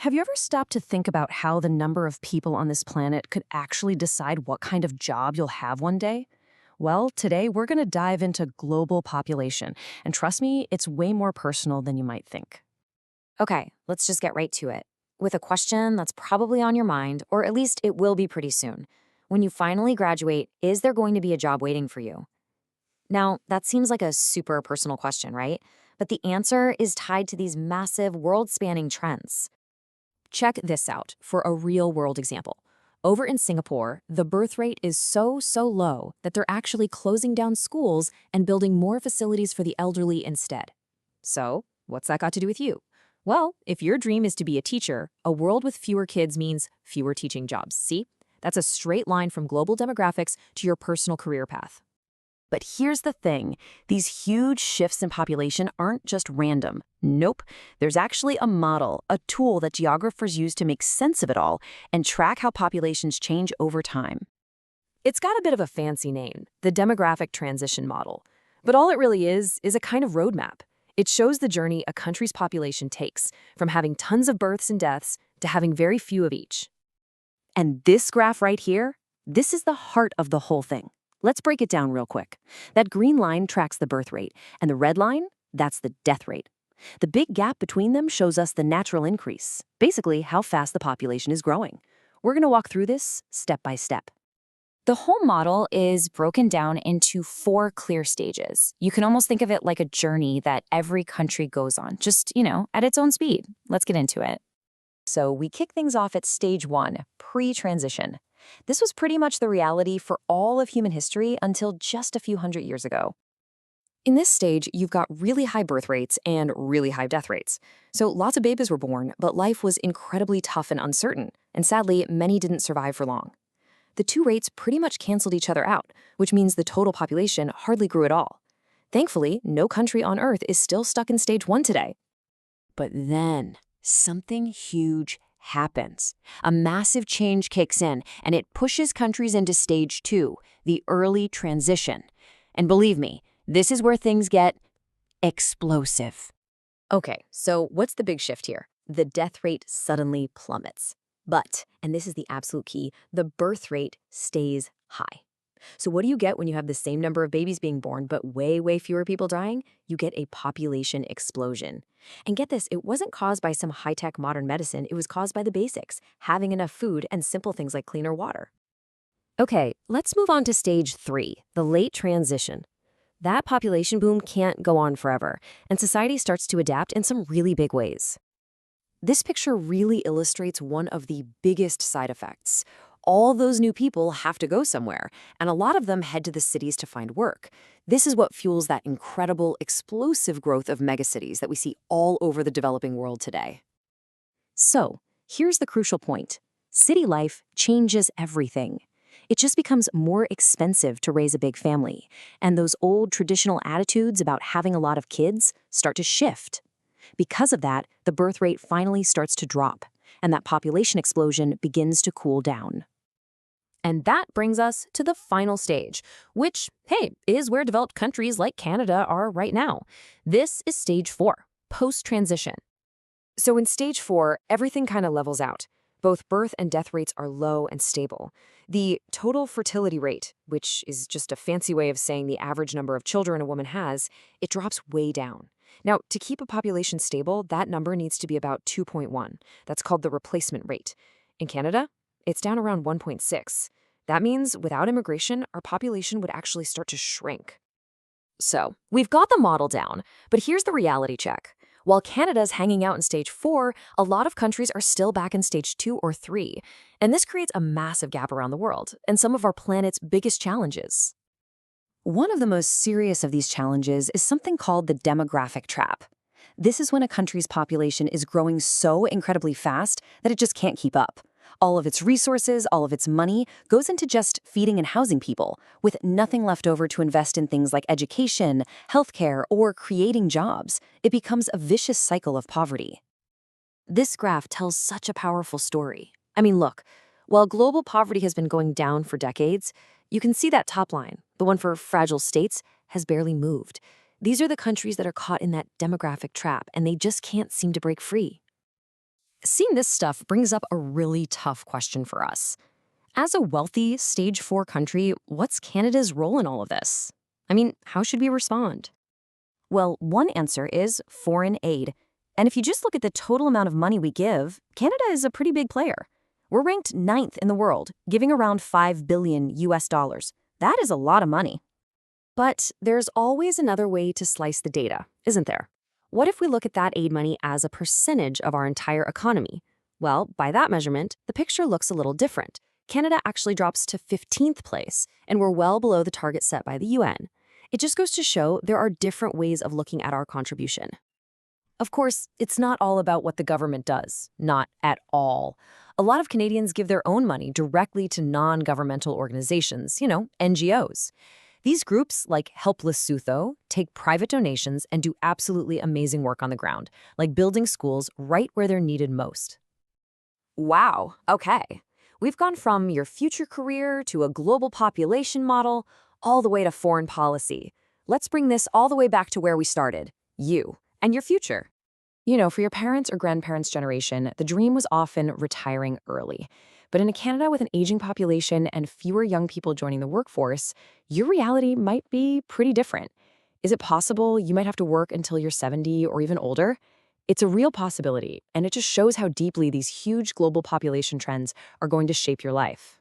Have you ever stopped to think about how the number of people on this planet could actually decide what kind of job you'll have one day? Well, today we're going to dive into global population, and trust me, it's way more personal than you might think. Okay, let's just get right to it. With a question that's probably on your mind, or at least it will be pretty soon. When you finally graduate, is there going to be a job waiting for you? Now, that seems like a super personal question, right? But the answer is tied to these massive world spanning trends. Check this out for a real world example. Over in Singapore, the birth rate is so low that they're actually closing down schools and building more facilities for the elderly instead. So, what's that got to do with you? Well, if your dream is to be a teacher, a world with fewer kids means fewer teaching jobs. See? That's a straight line from global demographics to your personal career path. But here's the thing, these huge shifts in population aren't just random. Nope, there's actually a model, a tool that geographers use to make sense of it all and track how populations change over time. It's got a bit of a fancy name, the demographic transition model. But all it really is a kind of roadmap. It shows the journey a country's population takes, from having tons of births and deaths to having very few of each. And this graph right here, this is the heart of the whole thing. Let's break it down real quick. That green line tracks the birth rate, and the red line, that's the death rate. The big gap between them shows us the natural increase, basically how fast the population is growing. We're going to walk through this step by step. The whole model is broken down into 4 clear stages. You can almost think of it like a journey that every country goes on, just, at its own speed. Let's get into it. So we kick things off at stage 1, pre-transition. This was pretty much the reality for all of human history until just a few hundred years ago. In this stage, you've got really high birth rates and really high death rates. So lots of babies were born, but life was incredibly tough and uncertain, and sadly, many didn't survive for long. The two rates pretty much canceled each other out, which means the total population hardly grew at all. Thankfully, no country on Earth is still stuck in stage 1 today. But then, something huge happens. A massive change kicks in, and it pushes countries into stage 2, the early transition. And believe me, this is where things get explosive. Okay, so what's the big shift here? The death rate suddenly plummets. But, and this is the absolute key, the birth rate stays high. So what do you get when you have the same number of babies being born, but way fewer people dying? You get a population explosion. And get this, it wasn't caused by some high-tech modern medicine, it was caused by the basics, having enough food and simple things like cleaner water. Okay, let's move on to stage 3, the late transition. That population boom can't go on forever, and society starts to adapt in some really big ways. This picture really illustrates one of the biggest side effects. All those new people have to go somewhere, and a lot of them head to the cities to find work. This is what fuels that incredible, explosive growth of megacities that we see all over the developing world today. So, here's the crucial point. City life changes everything. It just becomes more expensive to raise a big family, and those old traditional attitudes about having a lot of kids start to shift. Because of that, the birth rate finally starts to drop, and that population explosion begins to cool down. And that brings us to the final stage, which, hey, is where developed countries like Canada are right now. This is stage 4, post-transition. So in stage 4, everything kind of levels out. Both birth and death rates are low and stable. The total fertility rate, which is just a fancy way of saying the average number of children a woman has, it drops way down. Now, to keep a population stable, that number needs to be about 2.1. That's called the replacement rate. In Canada, it's down around 1.6. That means without immigration, our population would actually start to shrink. So, we've got the model down, but here's the reality check. While Canada's hanging out in stage 4, a lot of countries are still back in stage 2 or 3. And this creates a massive gap around the world and some of our planet's biggest challenges. One of the most serious of these challenges is something called the demographic trap. This is when a country's population is growing so incredibly fast that it just can't keep up. All of its resources, all of its money goes into just feeding and housing people, with nothing left over to invest in things like education, healthcare, or creating jobs. It becomes a vicious cycle of poverty. This graph tells such a powerful story. I mean, look, while global poverty has been going down for decades, you can see that top line, the one for fragile states, has barely moved. These are the countries that are caught in that demographic trap, and they just can't seem to break free. Seeing this stuff brings up a really tough question for us. As a wealthy stage 4 country, what's Canada's role in all of this? I mean, how should we respond? Well, one answer is foreign aid. And if you just look at the total amount of money we give, Canada is a pretty big player. We're ranked ninth in the world, giving around 5 billion US dollars. That is a lot of money. But there's always another way to slice the data, isn't there? What if we look at that aid money as a percentage of our entire economy? Well, by that measurement, the picture looks a little different. Canada actually drops to 15th place, and we're well below the target set by the UN. It just goes to show there are different ways of looking at our contribution. Of course, it's not all about what the government does. Not at all. A lot of Canadians give their own money directly to non-governmental organizations, NGOs. These groups, like Help Lesotho, take private donations and do absolutely amazing work on the ground, like building schools right where they're needed most. Wow, okay. We've gone from your future career to a global population model, all the way to foreign policy. Let's bring this all the way back to where we started, you and your future. For your parents' or grandparents' generation, the dream was often retiring early. But in a Canada with an aging population and fewer young people joining the workforce, your reality might be pretty different. Is it possible you might have to work until you're 70 or even older? It's a real possibility, and it just shows how deeply these huge global population trends are going to shape your life.